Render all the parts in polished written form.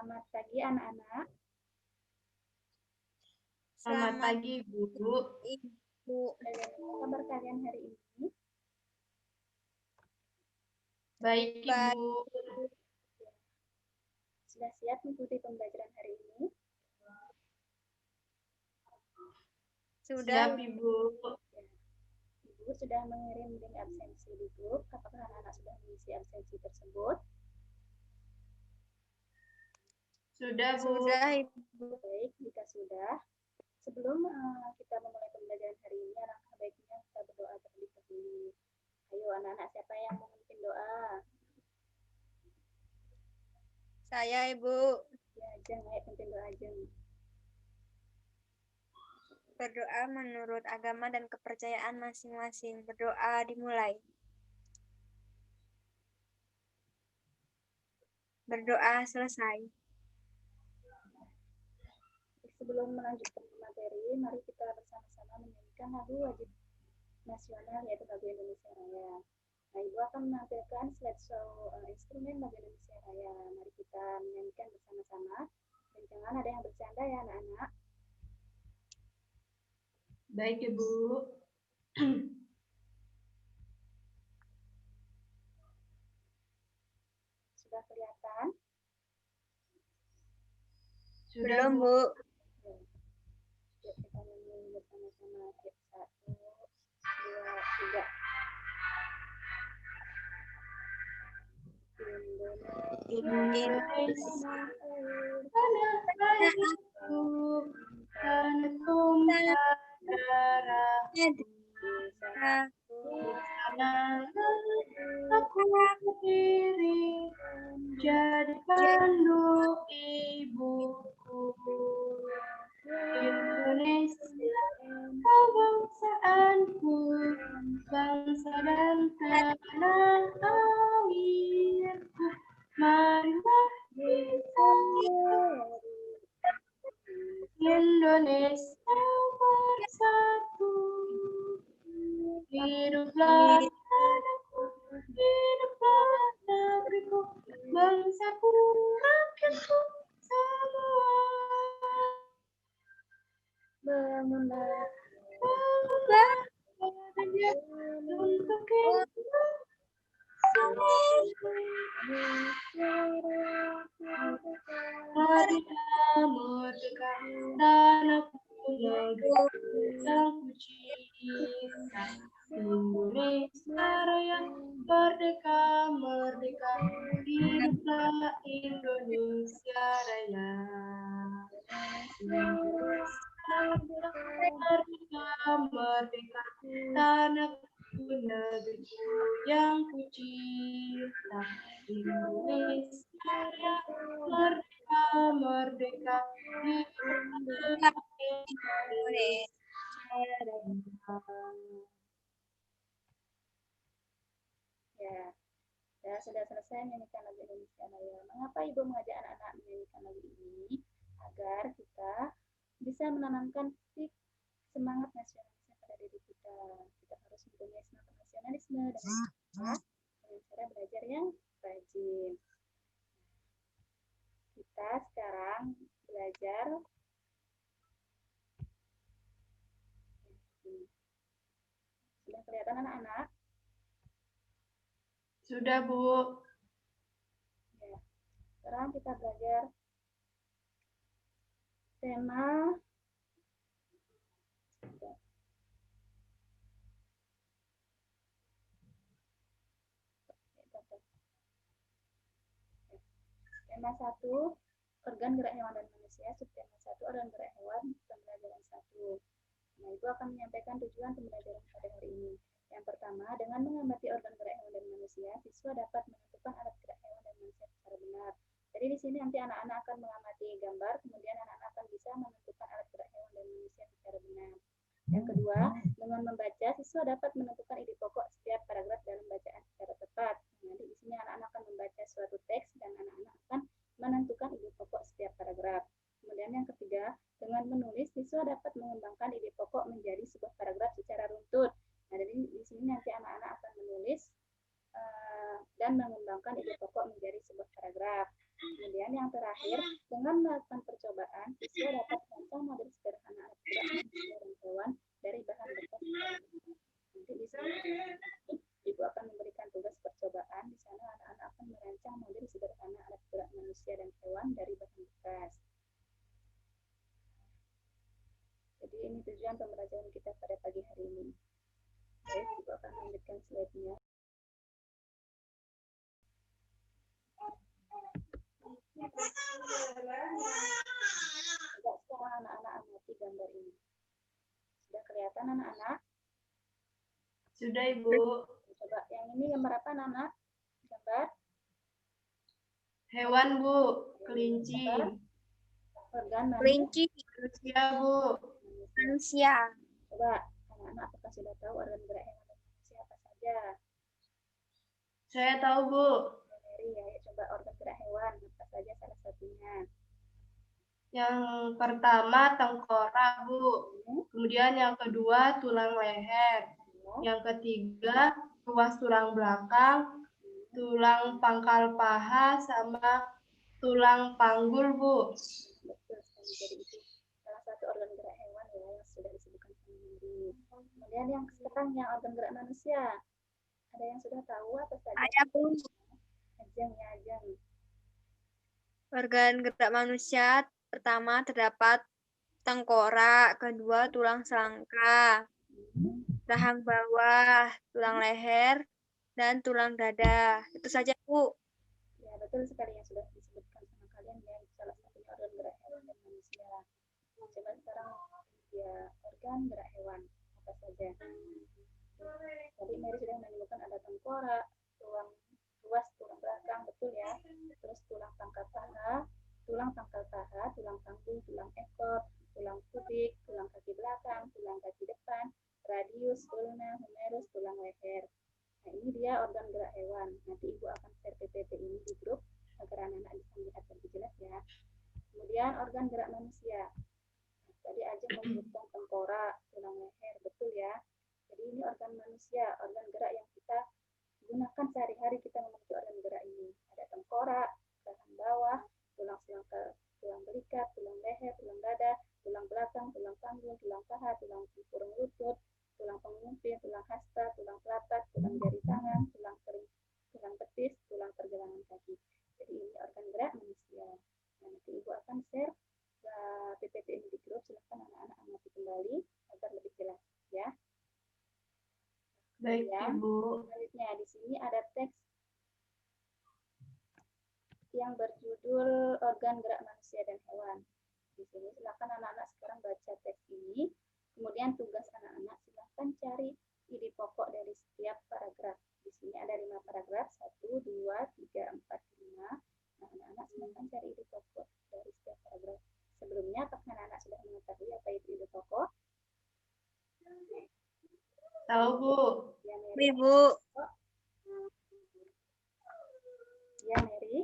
Selamat pagi anak-anak. Selamat pagi, Bu. Ibu. Bagaimana kabar kalian hari ini? Baik, Ibu. Sudah siap mengikuti pembelajaran hari ini? Sudah, Ibu. Ibu sudah mengirim link absensi di grup. Apakah anak-anak sudah mengisi absensi tersebut? Sudah, Bu. Sudah, Ibu. Baik, jika sudah. Sebelum kita memulai pembelajaran hari ini, alangkah baiknya kita berdoa terlebih dahulu. Ayo anak-anak, siapa yang mau memimpin doa? Saya, Ibu. Ya, Ajeng, ayo pimpin doa Ajeng. Berdoa menurut agama dan kepercayaan masing-masing. Berdoa dimulai. Berdoa selesai. Sebelum melanjutkan materi, mari kita bersama-sama menyanyikan lagu wajib nasional yaitu lagu Indonesia Raya. Nah, Ibu akan menampilkan slideshow instrumen lagu Indonesia Raya. Mari kita menyanyikan bersama-sama. Dan jangan ada yang bercanda ya anak-anak. Baik, Ibu. Sudah kelihatan? Sudah, Belum, Bu. Bu. Yuk kita nyanyi bersama-sama. 1, 2, 3. Indonesia, tanah airku, tanah tumpah darahku. Di sana aku berdiri, jadi pandu ibuku. Indonesia, kau bangsaanku, bangsa dan tanah airku. Marilah kita Indonesia bersatu. Hiduplah tanahku, hiduplah negeriku, bangsaku, rakyatku semua. Bangunlah. Untuk kita Merdeka, merdeka, tanahku negeriku yang kucinta. Indonesia Raya, merdeka, merdeka, hiduplah Indonesia Raya. Merdeka, merdeka, tanahku negeriku yang kucinta. Indonesia Raya, merdeka, merdeka, hiduplah Indonesia Raya. Ya, sudah selesai menyanyikan lagu Indonesia Raya. Mengapa Ibu mengajak anak-anak menyanyikan lagu ini? Agar kita bisa menanamkan semangat nasionalisme pada diri kita. Kita harus mempunyai semangat nasionalisme dengan cara belajar yang rajin. Kita sekarang belajar sudah kelihatan anak-anak? Sudah, Bu. Ya. Sekarang kita belajar tema tema 1, organ gerak hewan dan manusia. Subtema 1, organ gerak hewan, pembelajaran 1. Nah, Ibu akan menyampaikan tujuan pembelajaran pada hari ini. Yang pertama, dengan mengamati organ gerak hewan dan manusia, siswa dapat menentukan alat gerak hewan dan manusia secara benar. Jadi di sini nanti anak-anak akan mengamati gambar, kemudian anak-anak akan bisa menentukan alat gerak hewan dan manusia secara benar. Yang kedua, dengan membaca, siswa dapat menentukan ide pokok setiap paragraf dalam bacaan secara tepat. Nanti di sini anak-anak akan membaca suatu teks dan anak-anak akan menentukan ide pokok setiap paragraf. Kemudian yang ketiga, dengan menulis, siswa dapat mengembangkan ide pokok menjadi sebuah paragraf secara runtut. Nah, jadi di sini nanti anak-anak akan menulis dan mengembangkan ide pokok menjadi sebuah paragraf. Kemudian yang terakhir, dengan melakukan percobaan, siswa dapat merancang model sederhana alat gerak manusia dan hewan dari bahan bekas. Nanti di sini Ibu akan memberikan tugas percobaan. Di sana anak-anak akan merancang model sederhana alat gerak manusia dan hewan dari bahan bekas. Jadi ini tujuan pembelajaran kita pada pagi hari ini. Baik, Ibu akan lanjutkan slide-nya. Coba sekarang anak-anak amati gambar ini. Sudah kelihatan anak-anak? Sudah, Ibu. Coba yang ini gambar apa anak-anak? Gambar Hewan, Bu. Kelinci. organ Kelinci, Manusia, Bu. manusia. Coba anak-anak apakah sudah tahu organ gerak hewan dan manusia apa saja? Saya tahu, Bu. Mary, ya, coba organ gerak hewan apa saja salah satunya? Yang pertama tengkorak, Bu. Kemudian yang kedua tulang leher. Yang ketiga ruas tulang belakang, tulang pangkal paha, sama tulang panggul, Bu. Betul sekali. Jadi itu salah satu organ gerak hewan ya yang sudah disebutkan sama Mary. Kemudian yang sekarang yang organ gerak manusia. Ada yang sudah tahu apa saja? Ada, Bu. Ajeng ya, Ajeng. Organ gerak manusia pertama terdapat tengkorak, kedua tulang selangka, rahang bawah, tulang leher, dan tulang dada. Itu saja, Bu. Ya, betul sekali yang sudah disebutkan sama kalian ya. Itu salah satunya organ gerak hewan dan manusia. Coba sekarang ya organ gerak hewan apa saja? Tadi Mary sudah menyebutkan ada tengkorak, tulang ruas tulang belakang, betul ya. Terus tulang pangkal paha, tulang panggul, tulang ekor, tulang pubik, tulang kaki belakang, tulang kaki depan, radius, ulna, humerus, tulang leher. Nah, ini dia organ gerak hewan. Nanti Ibu akan share PPT ini di grup agar anak-anak bisa melihat lebih jelas ya. Kemudian organ gerak manusia. Nah, tadi aja menyebutkan tengkorak, tulang leher, betul ya. Jadi ini organ manusia, organ gerak yang kita gunakan sehari-hari, kita memiliki organ gerak ini. Ada tengkorak, rahang bawah, tulang selangka, tulang belikat, tulang leher, tulang dada, tulang belakang, tulang panggul, tulang paha, tulang tempurung lutut, tulang pengumpi, tulang hasta, tulang telapak, tulang jari tangan, tulang kering, tulang betis, tulang pergelangan kaki. Jadi ini organ gerak manusia. Nah, nanti Ibu akan share PPT ini di grup. Silahkan anak-anak amati kembali agar lebih jelas ya. Baik, Ibu. Selanjutnya di sini ada teks yang berjudul organ gerak manusia dan hewan. Di sini silakan anak-anak sekarang baca teks ini. Kemudian tugas anak-anak silakan cari ide pokok dari setiap paragraf. Di sini ada 5 paragraf, 1, 2, 3, 4, 5. Nah, anak-anak silakan cari ide pokok dari setiap paragraf. Sebelumnya, apakah anak-anak sudah mengetahui apa itu ide pokok? Tahu, Bu. Ya, Mary. Ibu. Ya, Mary.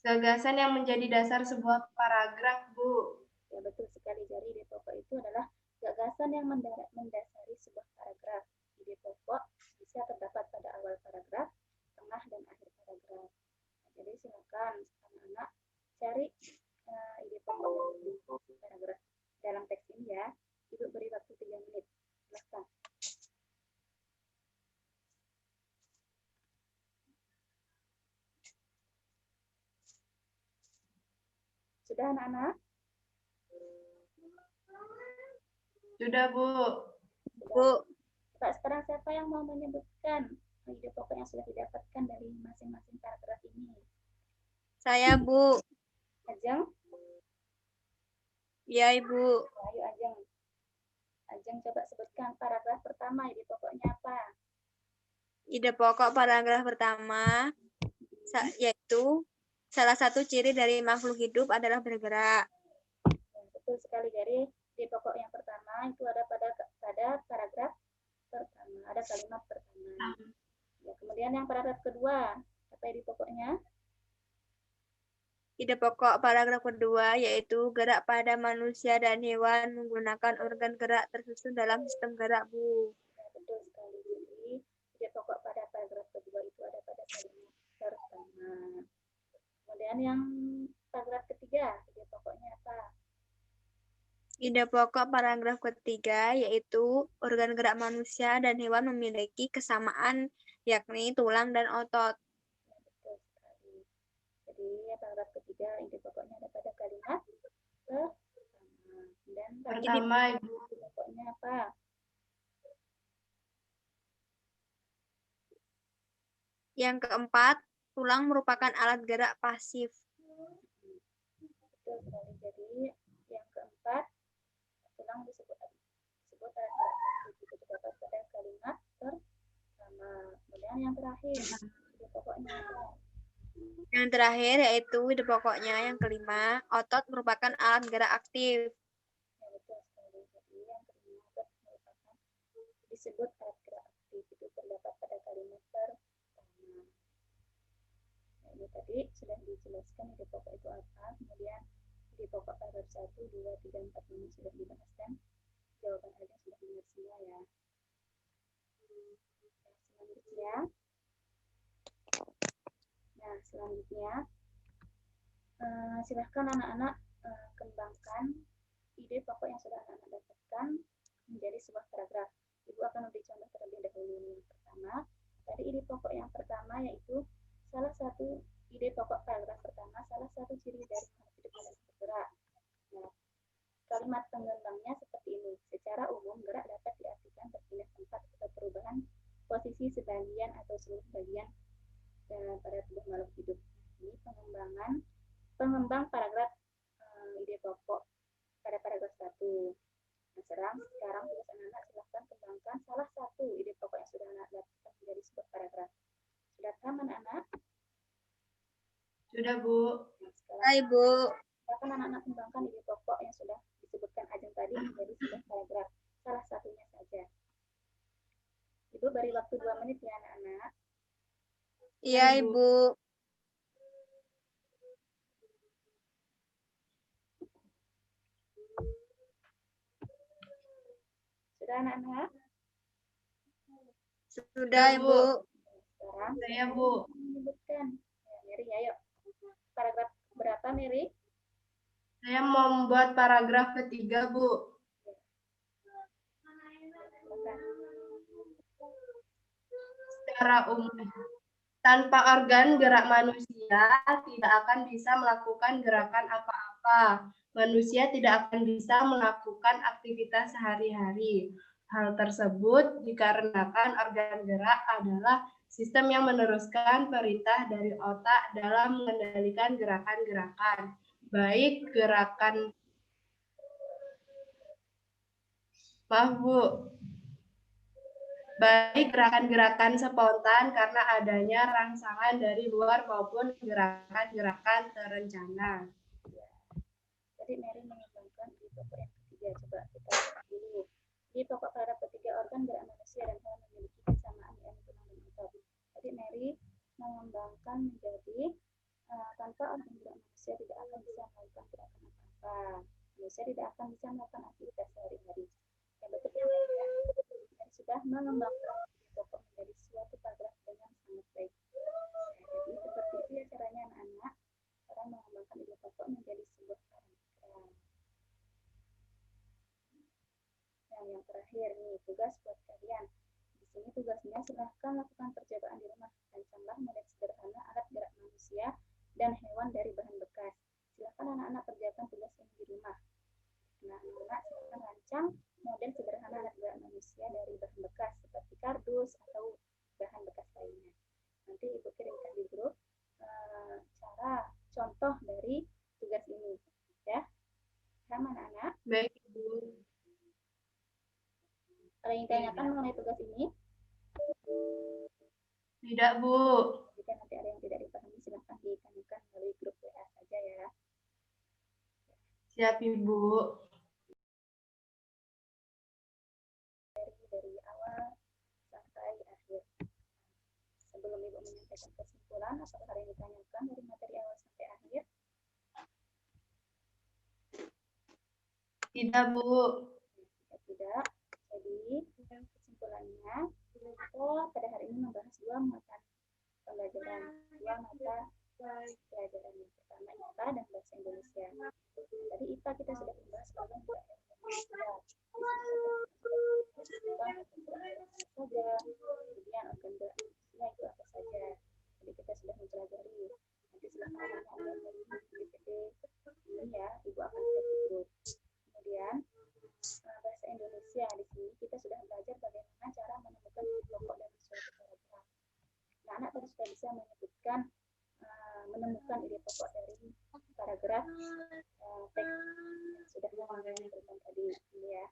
Gagasan yang menjadi dasar sebuah paragraf, Bu. Ya, betul sekali. Jadi ide pokok itu adalah gagasan yang mendasari sebuah paragraf. Ide pokok bisa terdapat pada awal paragraf, tengah, dan akhir paragraf. Nah, jadi silakan anak-anak cari ide pokok dari paragraf dalam teks ini ya. Ibu beri waktu 3 menit. Silakan. Sudah anak-anak? Sudah, Bu. Bu. Pak, sekarang siapa yang mau menyebutkan ide pokok yang sudah didapatkan dari masing-masing paragraf ini? Saya, Bu. Ajeng? Ya, Ibu. Ayo Ajeng. Ajeng coba sebutkan paragraf pertama, ide pokoknya apa? Ide pokok paragraf pertama yaitu salah satu ciri dari makhluk hidup adalah bergerak. Ya, betul sekali. Dari ide pokok yang pertama itu ada pada paragraf pertama, ada kalimat pertama. Ya, kemudian yang paragraf kedua, apa ide pokoknya? Ide pokok paragraf kedua yaitu gerak pada manusia dan hewan menggunakan organ gerak tersusun dalam sistem gerak, Bu. Ya, betul sekali. Jadi ide pokok pada paragraf kedua itu ada pada kalimat pertama. Kemudian yang paragraf ketiga, ide pokoknya apa? Ide pokok paragraf ketiga yaitu organ gerak manusia dan hewan memiliki kesamaan yakni tulang dan otot. Ya, betul sekali. Jadi paragraf ketiga ide pokoknya ada pada kalimat pertama. Dan Pertama, Ibu. ide pokoknya apa? Yang keempat, tulang merupakan alat gerak pasif. Betul sekali. Jadi yang keempat, tulang disebut alat gerak pasif. Itu terdapat pada kalimat pertama. Kemudian yang terakhir, ide pokoknya apa? Yang terakhir yaitu ide pokoknya yang kelima, otot merupakan alat gerak aktif. Ya, betul sekali. Jadi yang kelima, otot merupakan disebut alat gerak aktif. Itu terdapat pada kalimat pertama. Nah, ini tadi sudah dijelaskan ide pokok itu apa. Kemudian ide pokok paragraf 1, 2, 3, 4 ini sudah dibahas dan jawaban ada sudah benar semua ya. Selanjutnya silahkan anak-anak kembangkan ide pokok yang sudah anak-anak dapatkan menjadi sebuah paragraf. Ibu akan memberi contoh terlebih dahulu. Yang pertama, tadi ide pokok yang pertama yaitu salah satu ide pokok paragraf pertama, salah satu ciri dari makhluk hidup adalah bergerak. Nah, kalimat pengembangnya seperti ini. Secara umum, gerak dapat diartikan berpindah tempat atau perubahan posisi sebagian atau seluruh bagian pada tubuh makhluk hidup. Ini pengembang paragraf ide pokok pada paragraf 1. Nah, sekarang tugas anak-anak silahkan kembangkan salah satu ide pokok yang sudah anak dapatkan menjadi sebuah paragraf. Sudah paham anak-anak? Sudah, Bu. Nah, sekarang Hai, Bu. silakan anak-anak kembangkan ide pokok yang sudah disebutkan Ajeng tadi menjadi sebuah paragraf. Salah satunya saja. Ibu beri waktu 2 menit ya anak-anak. Iya, Ibu. Sudah anak-anak? Sudah, Ibu. Sekarang Saya, Bu. menyebutkan. Ya, Mary, ayo. Paragraf berapa, Mary? Saya mau membuat paragraf ketiga, Bu. Secara umum, tanpa organ gerak manusia tidak akan bisa melakukan gerakan apa-apa. Manusia tidak akan bisa melakukan aktivitas sehari-hari. Hal tersebut dikarenakan organ gerak adalah sistem yang meneruskan perintah dari otak dalam mengendalikan gerakan-gerakan. Baik gerakan baik gerakan-gerakan spontan karena adanya rangsangan dari luar maupun gerakan-gerakan terencana. Jadi Mary mengembangkan di pokok yang ketiga. Coba kita lihat dulu. Di pokok paragraf ketiga, organ gerak manusia dan hewan memiliki kesamaan yakni tulang dan otot. Jadi Mary mengembangkan menjadi tanpa organ gerak manusia tidak akan bisa melakukan gerakan apa-apa. Manusia tidak akan bisa melakukan aktivitas sehari-hari. Yang betul ya, Mary ya. Mary sudah mengembangkan di pokok menjadi suatu paragraf dengan sangat baik. Nah, jadi seperti itu ya caranya anak-anak. Cara mengembangkan ide pokok menjadi sebuah paragraf. Nah, yang terakhir nih, tugas buat kalian. Di sini tugasnya silahkan lakukan percobaan di rumah. Rancanglah model sederhana alat gerak manusia dan hewan dari bahan bekas. Silahkan anak-anak kerjakan tugas ini di rumah. Nah, anak-anak silahkan rancang model sederhana alat gerak manusia dari bahan bekas seperti kardus atau bahan bekas lainnya. Nanti Ibu kirimkan di grup cara contoh dari tugas ini. Ya, paham anak-anak? Baik, Ibu. Ada yang ditanyakan mengenai tugas ini? Tidak, Bu. Jika nanti ada yang tidak dipahami, silahkan ditanyakan melalui grup WA saja ya. Siap, Ibu. Dari awal sampai akhir. Sebelum Ibu menyampaikan kesimpulan, apakah ada yang ditanyakan dari materi awal sampai akhir? Tidak, Bu. Jika tidak, jadi kesimpulannya, kita pada hari ini membahas dua mata pelajaran, dua mata Pelajaran yang pertama IPA dan bahasa Indonesia. Tadi IPA kita sudah membahas organ gerak manusia. Kemudian organ gerak manusia itu apa saja? Jadi kita sudah mempelajari. Nanti silahkan anak-anak dari DVD ini ya, Ibu akan share di grup. Kemudian bahasa Indonesia di sini kita sudah belajar bagaimana cara menemukan pokok dari suatu paragraf. Nah, anak tadi sudah bisa menyebutkan menemukan ide pokok dari paragraf teks yang sudah diberikan tadi ini ya.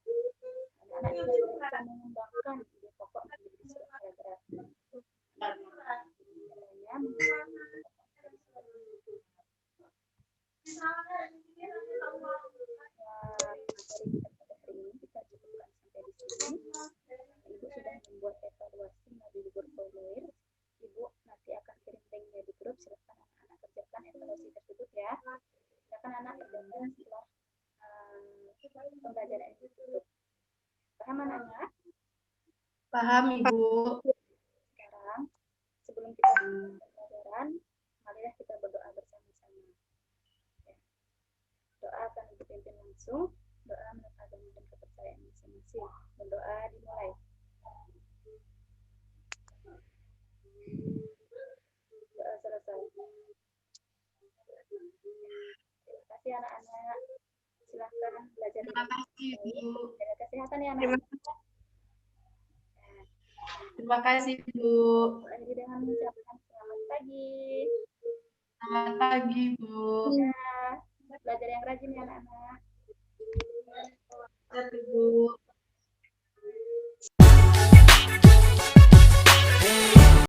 Anak-anak juga bisa mengembangkan ide pokok menjadi sebuah paragraf. Caranya kita cukupkan sampai di sini. Ibu sudah membuat evaluasi melalui Google Formulir. Ibu nanti akan kirim linknya di grup. Silakan anak-anak kerjakan evaluasi tersebut ya. Silakan anak kerjakan setelah pembelajaran itu tutup. Paham anak-anak? Paham, Ibu. Sekarang sebelum kita mulai pembelajaran, marilah kita berdoa bersama-sama. Ya. Doa akan Ibu pimpin langsung. Doa menurut agama dan kepercayaan masing-masing. Berdoa dimulai. Doa selesai. Terima kasih anak-anak. Silahkan belajar. Terima kasih, Ibu. Jaga kesehatan ya anak-anak. Terima kasih, Bu. Akhiri dengan mengucapkan selamat pagi. Selamat pagi, Bu. Ya.